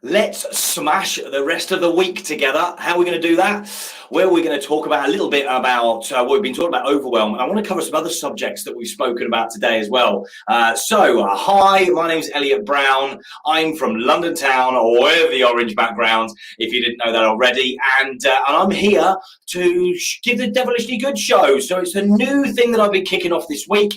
Let's smash the rest of the week together. How are we going to do that? Well, we're going to talk about a little bit about what we've been talking about, overwhelm. And I want to cover some other subjects that we've spoken about today as well. Hi, my name's Elliot Brown. I'm from London town, or wherever the orange background, if you didn't know that already. And I'm here to give the Devilishly Good show. So it's a new thing that I've been kicking off this week.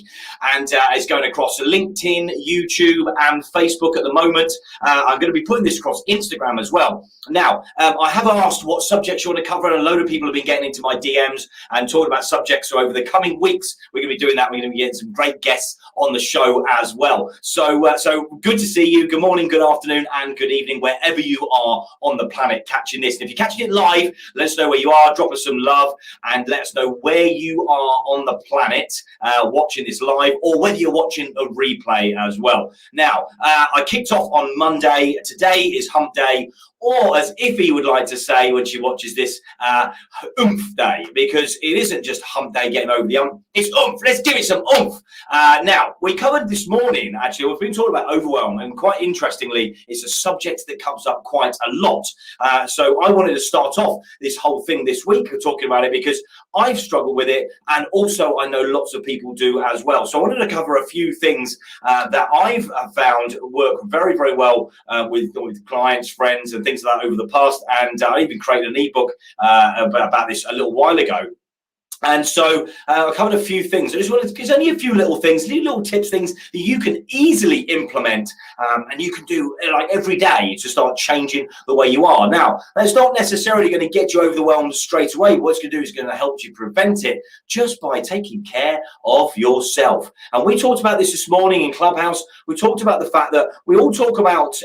And it's going across LinkedIn, YouTube, and Facebook at the moment. I'm going to be putting this across Instagram as well. Now, I have asked what subjects you want to cover, and a load of people have been getting into my DMs and talking about subjects. So over the coming weeks, we're going to be doing that. We're going to be getting some great guests on the show as well. So good to see you. Good morning, good afternoon, and good evening, wherever you are on the planet catching this. And if you're catching it live, let us know where you are. Drop us some love and let us know where you are on the planet watching this live, or whether you're watching a replay as well. Now, I kicked off on Monday. Today is Hump Day, or as Iffy would like to say when she watches this, oomph day, because it isn't just Hump Day getting over the hump, it's oomph. Let's give it some oomph. Now, we covered this morning, actually, we've been talking about overwhelm, and quite interestingly, it's a subject that comes up quite a lot. So I wanted to start off this whole thing this week of talking about it because I've struggled with it, and also I know lots of people do as well. So I wanted to cover a few things that I've found work very, very well with clients, friends, and things like that over the past. And I even created an ebook about this a little while ago. And so I covered a few things. I just wanted to, there's only a few little things, little tips, things that you can easily implement and you can do like every day to start changing the way you are. Now, that's not necessarily going to get you overwhelmed straight away. What it's going to do is going to help you prevent it just by taking care of yourself. And we talked about this morning in Clubhouse. We talked about the fact that we all talk about,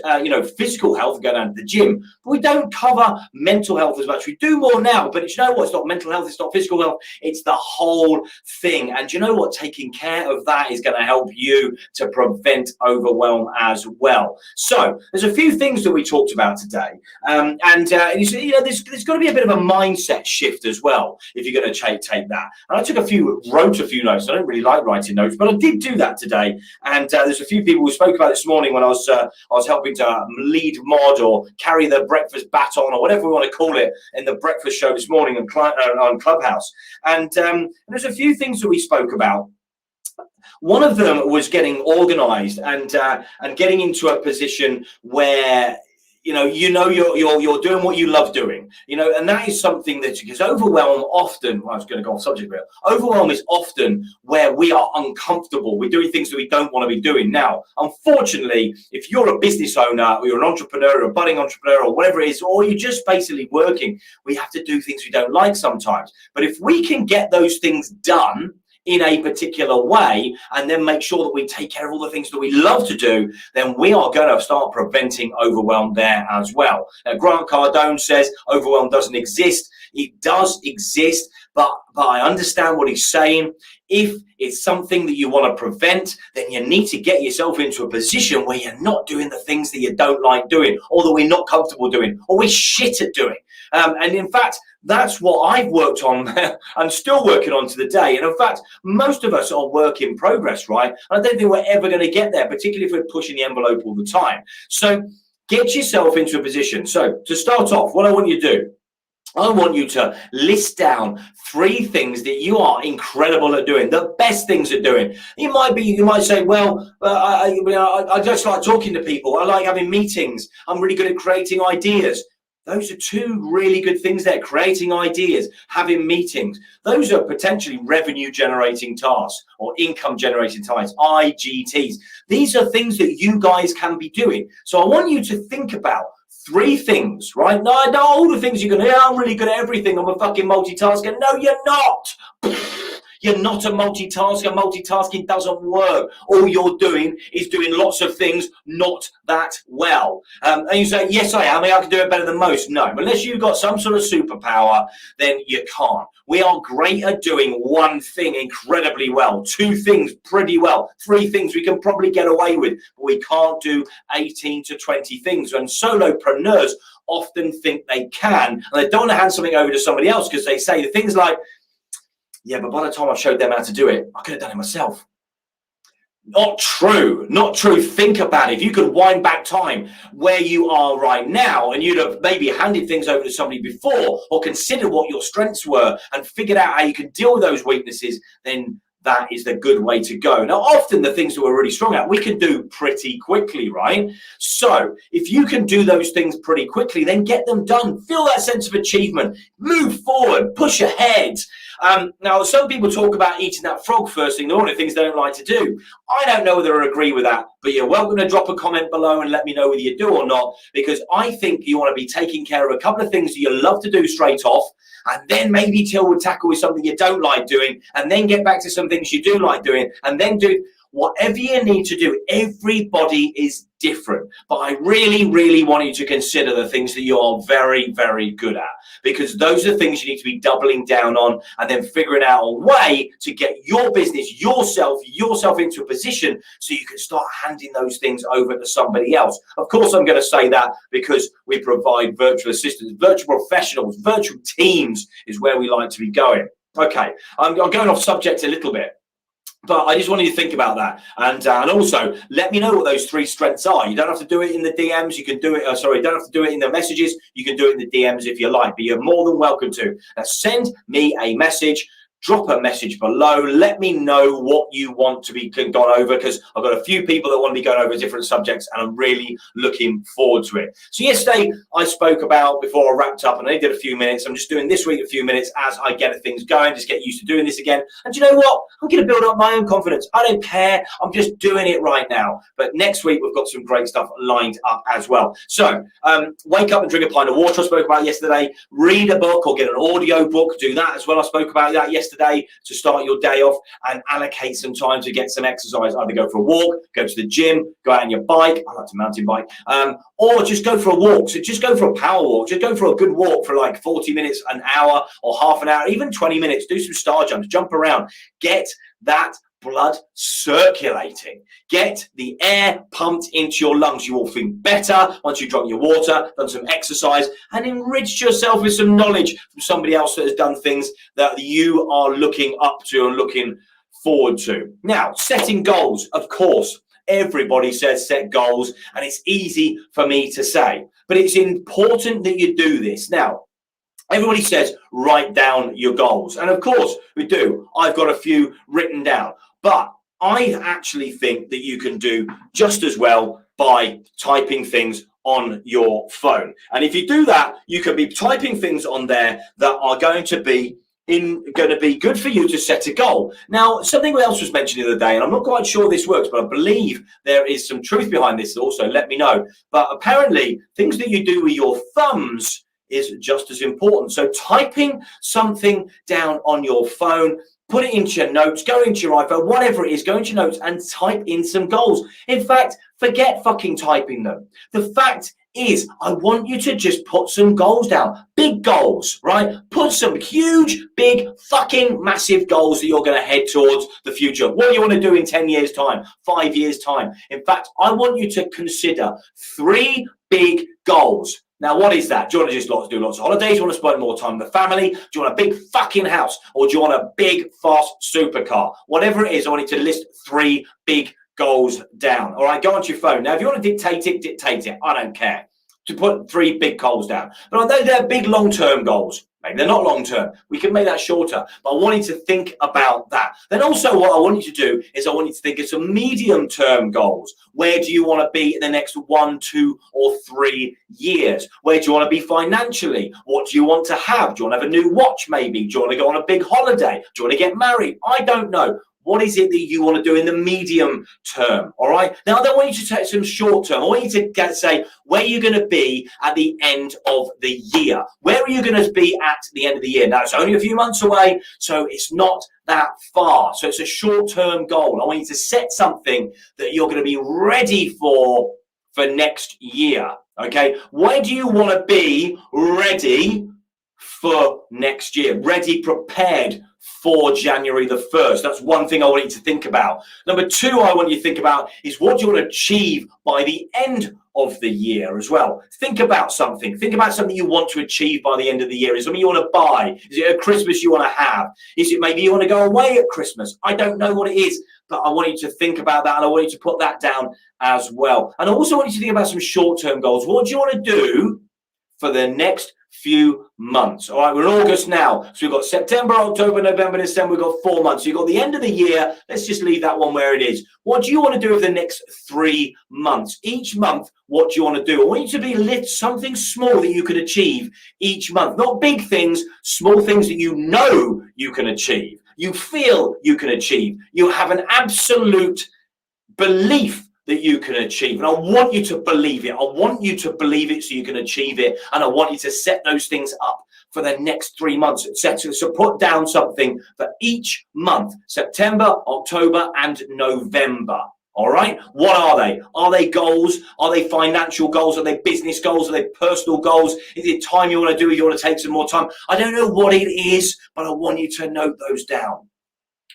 physical health, going down to the gym, but we don't cover mental health as much. We do more now, but you know what? It's not mental health. It's not physical health. It's the whole thing. And you know what? Taking care of that is going to help you to prevent overwhelm as well. So there's a few things that we talked about today. There's got to be a bit of a mindset shift as well if you're going to take that. And I wrote a few notes. I don't really like writing notes, but I did do that today. And there's a few people who spoke about this morning when I was helping to lead mod or carry the breakfast baton or whatever we want to call it in the breakfast show this morning on Clubhouse. And there's a few things that we spoke about. One of them was getting organized and getting into a position where you're doing what you love doing, and that is something that, because overwhelm often, I was going to go off subject here, overwhelm is often where we are uncomfortable. We're doing things that we don't want to be doing. Now, unfortunately, if you're a business owner or you're an entrepreneur or a budding entrepreneur or whatever it is, or you're just basically working, we have to do things we don't like sometimes. But if we can get those things done in a particular way, and then make sure that we take care of all the things that we love to do, then we are going to start preventing overwhelm there as well. Now, Grant Cardone says overwhelm doesn't exist. It does exist, but I understand what he's saying. If it's something that you want to prevent, then you need to get yourself into a position where you're not doing the things that you don't like doing, or that we're not comfortable doing, or we're shit at doing. And in fact, that's what I've worked on and still working on to the day. And in fact, most of us are work in progress, right? I don't think we're ever going to get there, particularly if we're pushing the envelope all the time. So get yourself into a position. So to start off, what I want you to do, I want you to list down 3 things that you are incredible at doing, the best things at doing. You might say, well, I just like talking to people. I like having meetings. I'm really good at creating ideas. Those are 2 really good things there. Creating ideas, having meetings. Those are potentially revenue generating tasks or income generating tasks, IGTs. These are things that you guys can be doing. So I want you to think about 3 things, right? No, all the things you're going to, I'm really good at everything. I'm a fucking multitasker. No, you're not. You're not a multitasker. Multitasking doesn't work. All you're doing is doing lots of things not that well. And you say, yes, I am. I can do it better than most. No, unless you've got some sort of superpower, then you can't. We are great at doing 1 thing incredibly well, 2 things pretty well, 3 things we can probably get away with, but we can't do 18 to 20 things. And solopreneurs often think they can, and they don't want to hand something over to somebody else because they say things like, yeah, but by the time I showed them how to do it, I could have done it myself. Not true, not true. Think about it. If you could wind back time where you are right now and you'd have maybe handed things over to somebody before or considered what your strengths were and figured out how you can deal with those weaknesses, then that is the good way to go. Now, often the things that we're really strong at, we can do pretty quickly, right? So if you can do those things pretty quickly, then get them done. Feel that sense of achievement. Move forward, push ahead. Now, some people talk about eating that frog first thing in the morning, things they don't like to do. I don't know whether I agree with that, but you're welcome to drop a comment below and let me know whether you do or not, because I think you want to be taking care of a couple of things that you love to do straight off, and then maybe tackle with something you don't like doing, and then get back to some things you do like doing, and then do whatever you need to do. Everybody is different, but I really, really want you to consider the things that you are very, very good at, because those are the things you need to be doubling down on and then figuring out a way to get your business, yourself into a position so you can start handing those things over to somebody else. Of course, I'm going to say that because we provide virtual assistants, virtual professionals, virtual teams is where we like to be going. Okay, I'm going off subject a little bit, but I just wanted you to think about that, and also let me know what those 3 strengths are. You don't have to do it in the DMs. You can do it. You don't have to do it in the messages. You can do it in the DMs if you like, but you're more than welcome to. Now, send me a message. Drop a message below. Let me know what you want to be gone over, because I've got a few people that want to be going over different subjects, and I'm really looking forward to it. So yesterday I spoke about, before I wrapped up, and I did a few minutes. I'm just doing this week a few minutes as I get things going, just get used to doing this again. And you know what? I'm going to build up my own confidence. I don't care. I'm just doing it right now. But next week we've got some great stuff lined up as well. So wake up and drink a pint of water, I spoke about yesterday. Read a book or get an audio book. Do that as well. I spoke about that yesterday, to start your day off, and allocate some time to get some exercise. Either go for a walk, go to the gym, go out on your bike. I like to mountain bike, or just go for a walk. So just go for a power walk. Just go for a good walk for like 40 minutes, an hour, or half an hour, even 20 minutes. Do some star jumps, jump around, get that blood circulating, get the air pumped into your lungs. You will feel better once you've drunk your water, done some exercise, and enriched yourself with some knowledge from somebody else that has done things that you are looking up to and looking forward to. Now, setting goals, of course. Everybody says set goals, and it's easy for me to say, but it's important that you do this. Now, everybody says write down your goals, and of course we do. I've got a few written down, but I actually think that you can do just as well by typing things on your phone. And if you do that, you can be typing things on there that are going to be good for you to set a goal. Now, something else was mentioned the other day, and I'm not quite sure this works, but I believe there is some truth behind this also. Let me know. But apparently, things that you do with your thumbs is just as important. So typing something down on your phone, put it into your notes, go into your iPhone, whatever it is, go into your notes and type in some goals. In fact, forget fucking typing them. The fact is, I want you to just put some goals down. Big goals, right? Put some huge, big, fucking massive goals that you're going to head towards the future. What do you want to do in 10 years' time, 5 years' time? In fact, I want you to consider 3 big goals. Now, what is that? Do you want to just do lots of holidays? Do you want to spend more time with the family? Do you want a big fucking house? Or do you want a big, fast supercar? Whatever it is, I want you to list 3 big goals down. All right, go onto your phone. Now, if you want to dictate it, dictate it. I don't care. To put 3 big goals down. But I know they're big long-term goals. Maybe they're not long-term. We can make that shorter. But I want you to think about that. Then also what I want you to do is I want you to think of some medium-term goals. Where do you want to be in the next 1, 2, or 3 years? Where do you want to be financially? What do you want to have? Do you want to have a new watch maybe? Do you want to go on a big holiday? Do you want to get married? I don't know. What is it that you want to do in the medium term? All right. Now, I don't want you to take some short term. I want you to say where you're going to be at the end of the year. Where are you going to be at the end of the year? Now, it's only a few months away, so it's not that far. So it's a short term goal. I want you to set something that you're going to be ready for next year. Okay. Where do you want to be ready for next year? Ready, prepared for January the 1st. That's one thing I want you to think about. Number 2, I want you to think about is what do you want to achieve by the end of the year as well. Think about something. Think about something you want to achieve by the end of the year. Is it something you want to buy? Is it a Christmas you want to have? Is it maybe you want to go away at Christmas? I don't know what it is, but I want you to think about that, and I want you to put that down as well. And I also want you to think about some short-term goals. What do you want to do for the next few months? All right, we're in August now, so we've got September, October, November, December. We've got 4 months. So you've got the end of the year. Let's just leave that one where it is. What do you want to do over the next 3 months? Each month, what do you want to do? I want you to be something small that you can achieve each month. Not big things, small things that you know you can achieve. You feel you can achieve. You have an absolute belief that you can achieve. And I want you to believe it. I want you to believe it so you can achieve it. And I want you to set those things up for the next 3 months, etc. So put down something for each month: September, October, and November. All right. What are they? Are they goals? Are they financial goals? Are they business goals? Are they personal goals? Is it time you want to do it? You want to take some more time? I don't know what it is, but I want you to note those down.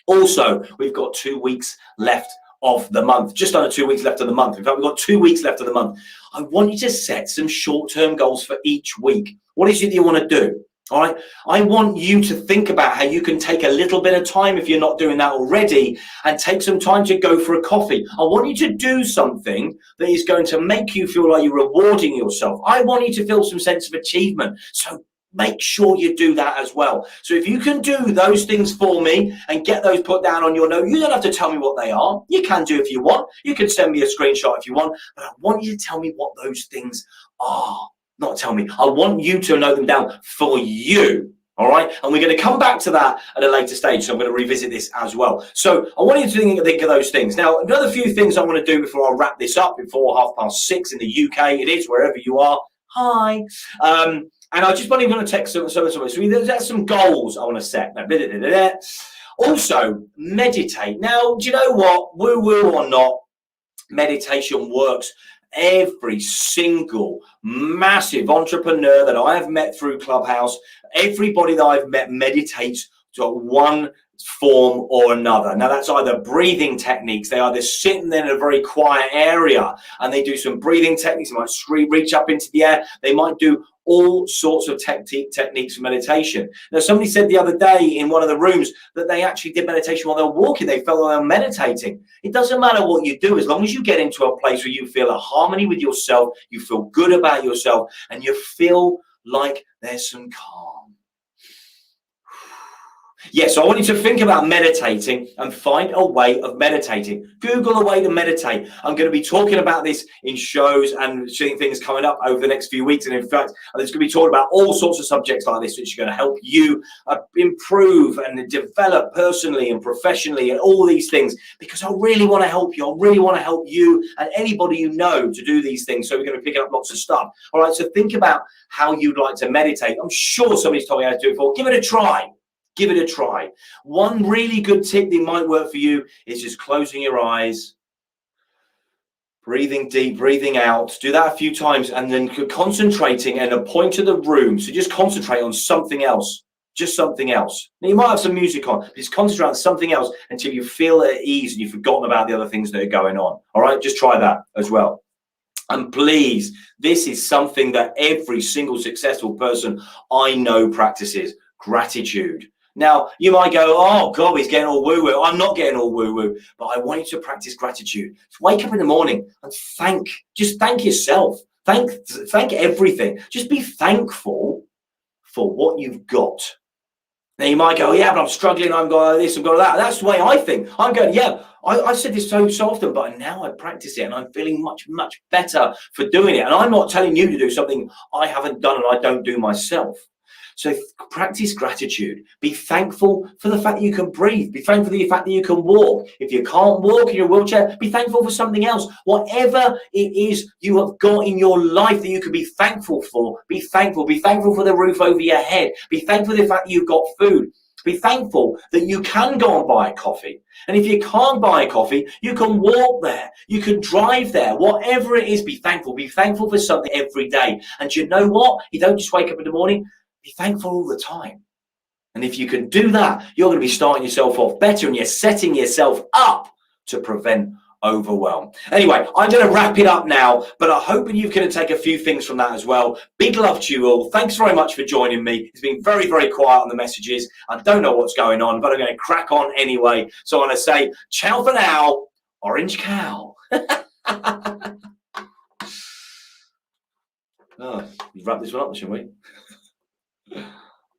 Also, we've got 2 weeks left of the month, just under 2 weeks left of the month. In fact, we've got 2 weeks left of the month. I want you to set some short-term goals for each week. What is it that you want to do? All right. I want you to think about how you can take a little bit of time, if you're not doing that already, and take some time to go for a coffee. I want you to do something that is going to make you feel like you're rewarding yourself. I want you to feel some sense of achievement. So make sure you do that as well. So if you can do those things for me and get those put down on your note, you don't have to tell me what they are. You can do if you want. You can send me a screenshot if you want, but I want you to tell me what those things are. Not tell me. I want you to note them down for you. All right. And we're going to come back to that at a later stage. So I'm going to revisit this as well. So I want you to think of those things. Now, another few things I want to do before I wrap this up, before 6:30 in the UK. It is wherever you are. Hi. And I just want to text some. So there's some goals I want to set. Also, meditate. Now, do you know what? Woo-woo or not, meditation works. Every single massive entrepreneur that I have met through Clubhouse, everybody that I've met meditates to one form or another. Now, that's either breathing techniques. They either sit in a very quiet area and they do some breathing techniques. They might reach up into the air. They might do all sorts of techniques for meditation. Now, somebody said the other day in one of the rooms that they actually did meditation while they were walking. They felt like they were meditating. It doesn't matter what you do, as long as you get into a place where you feel a harmony with yourself, you feel good about yourself, and you feel like there's some calm. Yes, so I want you to think about meditating and find a way of meditating. Google a way to meditate. I'm going to be talking about this in shows and seeing things coming up over the next few weeks. And in fact, there's going to be talking about all sorts of subjects like this, which are going to help you improve and develop personally and professionally and all these things, because I really want to help you. I really want to help you and anybody you know to do these things. So we're going to be picking up lots of stuff. All right, so think about how you'd like to meditate. I'm sure somebody's told me how to do it before. Give it a try. Give it a try. One really good tip that might work for you is just closing your eyes, breathing deep, breathing out. Do that a few times and then concentrating and a point of the room. So just concentrate on something else, just something else. Now, you might have some music on, but just concentrate on something else until you feel at ease and you've forgotten about the other things that are going on. All right, just try that as well. And please, this is something that every single successful person I know practices: gratitude. Now, you might go, oh, God, he's getting all woo-woo. I'm not getting all woo-woo, but I want you to practice gratitude. Wake up in the morning and thank yourself. Thank everything. Just be thankful for what you've got. Now, you might go, yeah, but I'm struggling. I've got this, I've got that. That's the way I think. I'm going, yeah, I've said this so often, but now I practice it and I'm feeling much, much better for doing it. And I'm not telling you to do something I haven't done and I don't do myself. So practice gratitude. Be thankful for the fact that you can breathe. Be thankful for the fact that you can walk. If you can't walk in your wheelchair, be thankful for something else. Whatever it is you have got in your life that you can be thankful for, be thankful. Be thankful for the roof over your head. Be thankful for the fact that you've got food. Be thankful that you can go and buy a coffee. And if you can't buy a coffee, you can walk there. You can drive there. Whatever it is, be thankful. Be thankful for something every day. And you know what? You don't just wake up in the morning. Be thankful all the time. And if you can do that, you're going to be starting yourself off better and you're setting yourself up to prevent overwhelm. Anyway, I'm going to wrap it up now, but I'm hoping you're going to take a few things from that as well. Big love to you all. Thanks very much for joining me. It's been very, very quiet on the messages. I don't know what's going on, but I'm going to crack on anyway. So I want to say ciao for now, Orange Cow. Oh, we've wrapped this one up, shall we?